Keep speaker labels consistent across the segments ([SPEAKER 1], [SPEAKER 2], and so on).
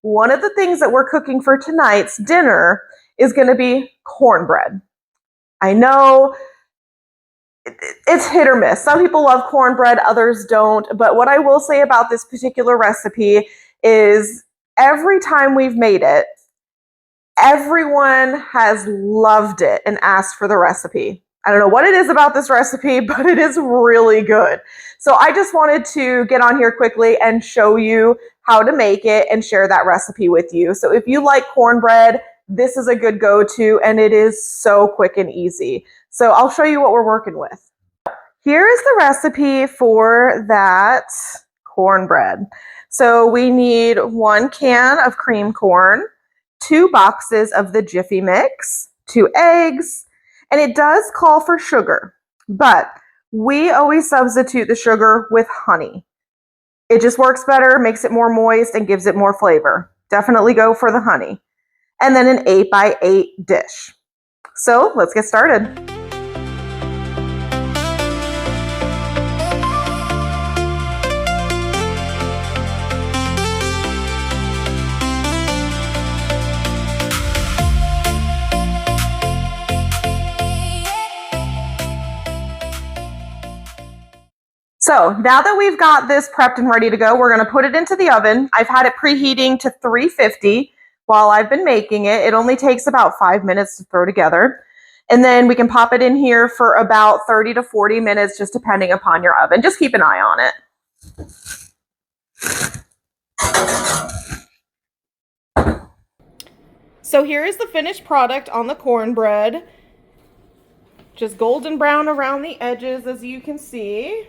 [SPEAKER 1] one of the things that we're cooking for tonight's dinner is going to be cornbread. I know it's hit or miss. Some people love cornbread, others don't. But what I will say about this particular recipe is every time we've made it, everyone has loved it and asked for the recipe. I don't know what it is about this recipe, but it is really good. So I just wanted to get on here quickly and show you how to make it and share that recipe with you. So if you like cornbread, this is a good go-to, and it is so quick and easy. So I'll show you what we're working with. Here is the recipe for that cornbread. So we need 1 can of cream corn, 2 boxes of the Jiffy mix, 2 eggs, and it does call for sugar, but we always substitute the sugar with honey. It just works better, makes it more moist, and gives it more flavor. Definitely go for the honey. And then an 8x8 dish. So let's get started. So now that we've got this prepped and ready to go, we're going to put it into the oven. I've had it preheating to 350 while I've been making it. It only takes about 5 minutes to throw together. And then we can pop it in here for about 30 to 40 minutes, just depending upon your oven. Just keep an eye on it. So here is the finished product on the cornbread. Just golden brown around the edges, as you can see.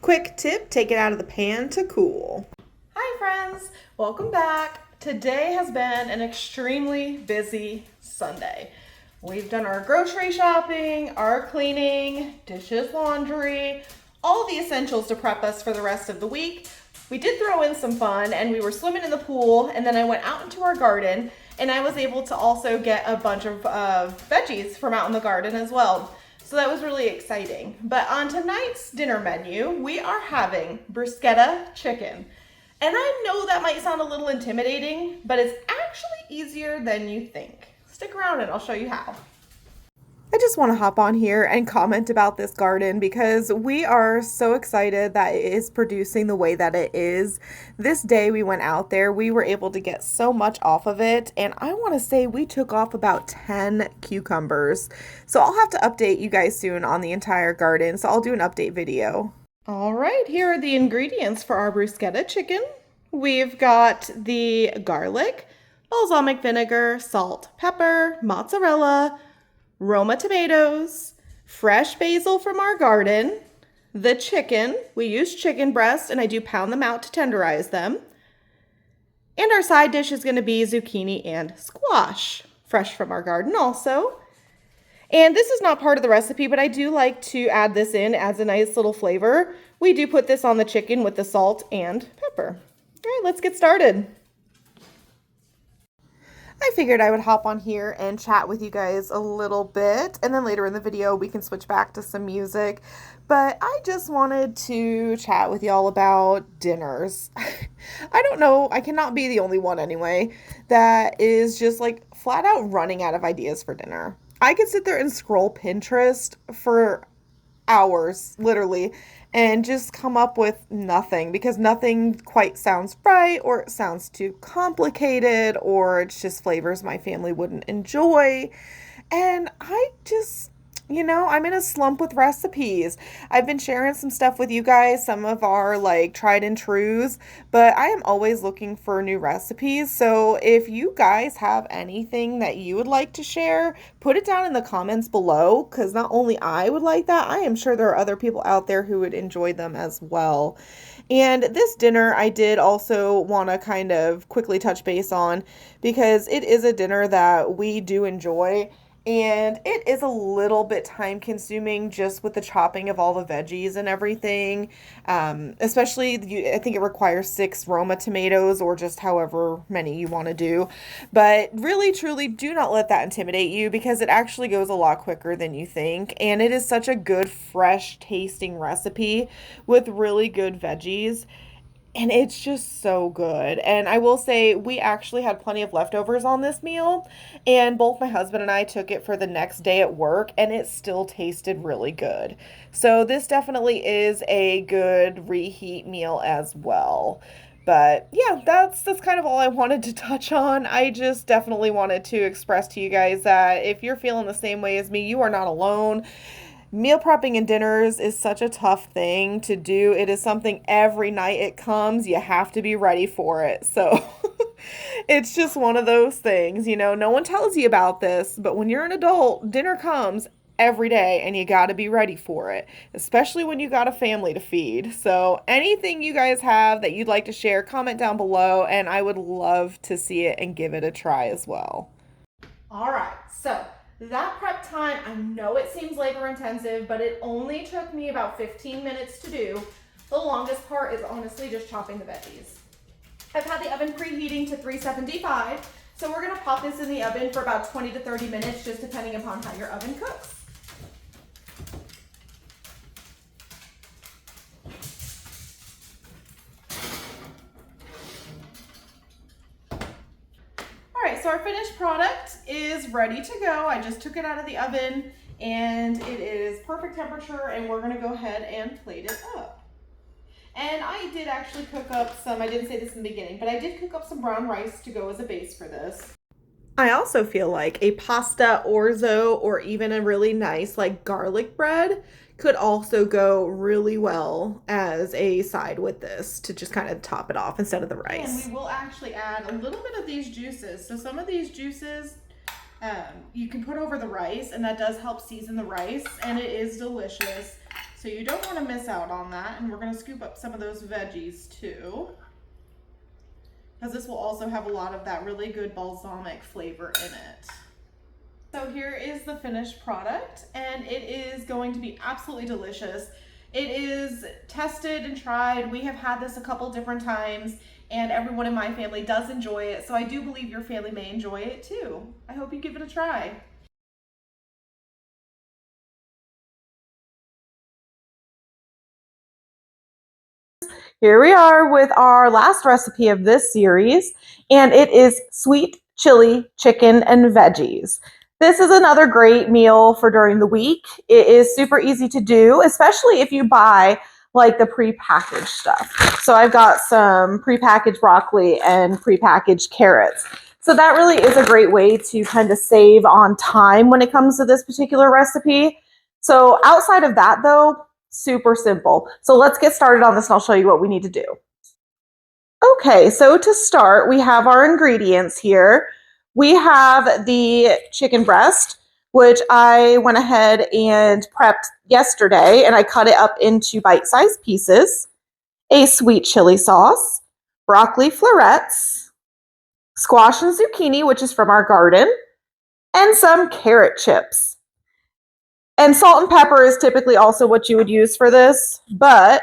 [SPEAKER 1] Quick tip, take it out of the pan to cool. Hi friends, welcome back. Today has been an extremely busy Sunday. We've done our grocery shopping, our cleaning, dishes, laundry, all the essentials to prep us for the rest of the week. We did throw in some fun and we were swimming in the pool, and then I went out into our garden and I was able to also get a bunch of veggies from out in the garden as well. So that was really exciting. But on tonight's dinner menu, we are having bruschetta chicken. And I know that might sound a little intimidating, but it's actually easier than you think. Stick around and I'll show you how. I just want to hop on here and comment about this garden because we are so excited that it is producing the way that it is. This day we went out there, we were able to get so much off of it, and I want to say we took off about 10 cucumbers. So I'll have to update you guys soon on the entire garden, so I'll do an update video. All right, here are the ingredients for our bruschetta chicken. We've got the garlic, balsamic vinegar, salt, pepper, mozzarella, Roma tomatoes, fresh basil from our garden, the chicken. We use chicken breast and I do pound them out to tenderize them. And our side dish is going to be zucchini and squash, fresh from our garden also. And this is not part of the recipe, but I do like to add this in as a nice little flavor. We do put this on the chicken with the salt and pepper. All right, let's get started. I figured I would hop on here and chat with you guys a little bit, and then later in the video we can switch back to some music. But I just wanted to chat with y'all about dinners. I don't know, I cannot be the only one anyway that is just like flat out running out of ideas for dinner. I could sit there and scroll Pinterest for hours, literally, and just come up with nothing because nothing quite sounds right, or it sounds too complicated, or it's just flavors my family wouldn't enjoy. And I just, I'm in a slump with recipes. I've been sharing some stuff with you guys, some of our like tried and trues, but I am always looking for new recipes. So if you guys have anything that you would like to share, put it down in the comments below, because not only I would like that, I am sure there are other people out there who would enjoy them as well. And this dinner I did also want to kind of quickly touch base on because it is a dinner that we do enjoy. And it is a little bit time consuming just with the chopping of all the veggies and everything. Especially, I think it requires 6 Roma tomatoes or just however many you want to do. But really, truly, do not let that intimidate you because it actually goes a lot quicker than you think. And it is such a good, fresh tasting recipe with really good veggies. And it's just so good. And I will say, we actually had plenty of leftovers on this meal. And both my husband and I took it for the next day at work, and it still tasted really good. So, this definitely is a good reheat meal as well. But yeah, that's kind of all I wanted to touch on. I just definitely wanted to express to you guys that if you're feeling the same way as me, you are not alone. Meal prepping and dinners is such a tough thing to do. It is something every night it comes, you have to be ready for it. So it's just one of those things, no one tells you about this, but when you're an adult, dinner comes every day and you got to be ready for it, especially when you got a family to feed. So anything you guys have that you'd like to share, comment down below and I would love to see it and give it a try as well. All right, so that prep time, I know it seems labor intensive, but it only took me about 15 minutes to do. The longest part is honestly just chopping the veggies. I've had the oven preheating to 375, so we're gonna pop this in the oven for about 20 to 30 minutes, just depending upon how your oven cooks. All right, so our finished product is ready to go. I just took it out of the oven and it is perfect temperature, and we're gonna go ahead and plate it up. And I did actually cook up some, I didn't say this in the beginning, but I did cook up some brown rice to go as a base for this. I also feel like a pasta orzo or even a really nice like garlic bread could also go really well as a side with this to just kind of top it off instead of the rice. And we will actually add a little bit of these juices. So some of these juices you can put over the rice, and that does help season the rice, and it is delicious. So you don't want to miss out on that. And we're going to scoop up some of those veggies too, because this will also have a lot of that really good balsamic flavor in it. So here is the finished product, and it is going to be absolutely delicious. It is tested and tried. We have had this a couple different times, and everyone in my family does enjoy it. So I do believe your family may enjoy it too. I hope you give it a try. Here we are with our last recipe of this series, and it is sweet chili chicken and veggies. This is another great meal for during the week. It is super easy to do, especially if you buy like the prepackaged stuff. So I've got some prepackaged broccoli and prepackaged carrots. So that really is a great way to kind of save on time when it comes to this particular recipe. So outside of that though, super simple. So let's get started on this and I'll show you what we need to do. Okay, so to start, we have our ingredients here. We have the chicken breast, which I went ahead and prepped yesterday, and I cut it up into bite-sized pieces. A sweet chili sauce, broccoli florets, squash and zucchini, which is from our garden, and some carrot chips. And salt and pepper is typically also what you would use for this, but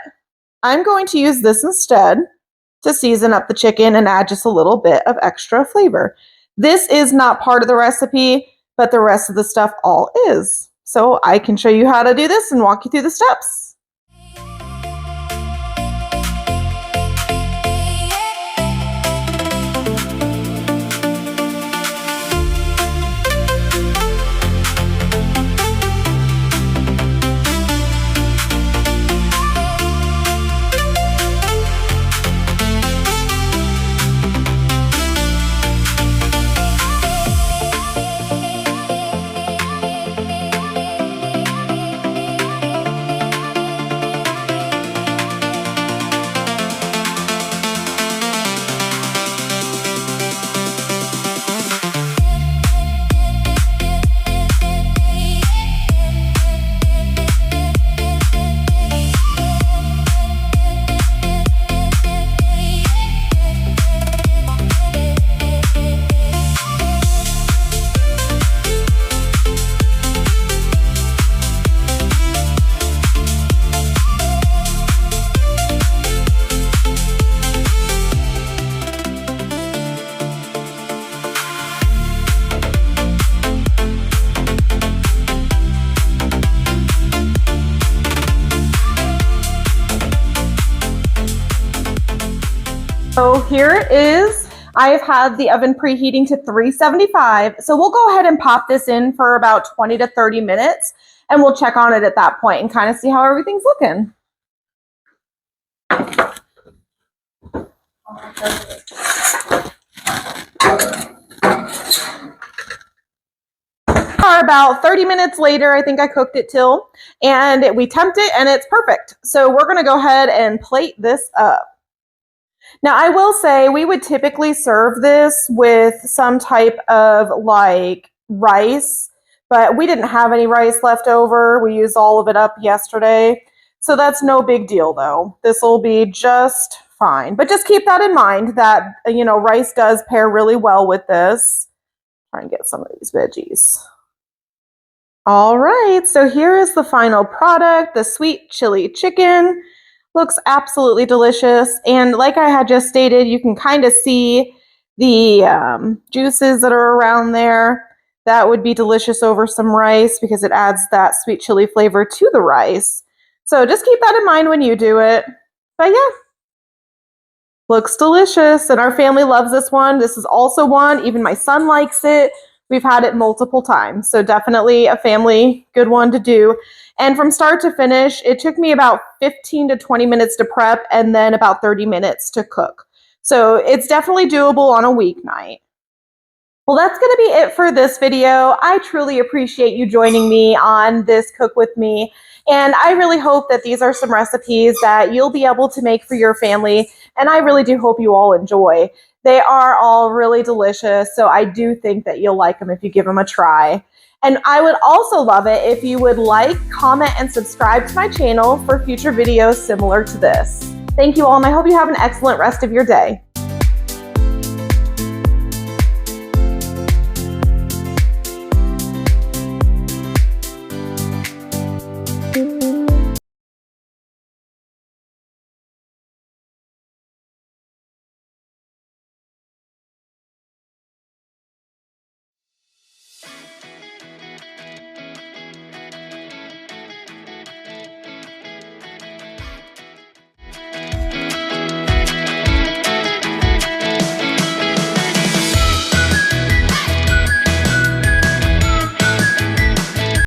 [SPEAKER 1] I'm going to use this instead to season up the chicken and add just a little bit of extra flavor. This is not part of the recipe, but the rest of the stuff all is. So I can show you how to do this and walk you through the steps. So here it is. I've had the oven preheating to 375. So we'll go ahead and pop this in for about 20 to 30 minutes and we'll check on it at that point and kind of see how everything's looking. About 30 minutes later, I think I cooked it till, and we temped it and it's perfect. So we're gonna go ahead and plate this up. Now I will say we would typically serve this with some type of like rice, but we didn't have any rice left over. We used all of it up yesterday. So that's no big deal though. This will be just fine. But just keep that in mind that, you know, rice does pair really well with this. Try and get some of these veggies. All right, so here is the final product, the sweet chili chicken. Looks absolutely delicious. And like I had just stated, you can kind of see the juices that are around there. That would be delicious over some rice because it adds that sweet chili flavor to the rice. So just keep that in mind when you do it. But yeah, looks delicious. And our family loves this one. This is also one, even my son likes it. We've had it multiple times, so definitely a family good one to do. And from start to finish, it took me about 15 to 20 minutes to prep and then about 30 minutes to cook. So it's definitely doable on a weeknight. Well, that's going to be it for this video. I truly appreciate you joining me on this Cook With Me. And I really hope that these are some recipes that you'll be able to make for your family. And I really do hope you all enjoy. They are all really delicious, so I do think that you'll like them if you give them a try. And I would also love it if you would like, comment, and subscribe to my channel for future videos similar to this. Thank you all, and I hope you have an excellent rest of your day.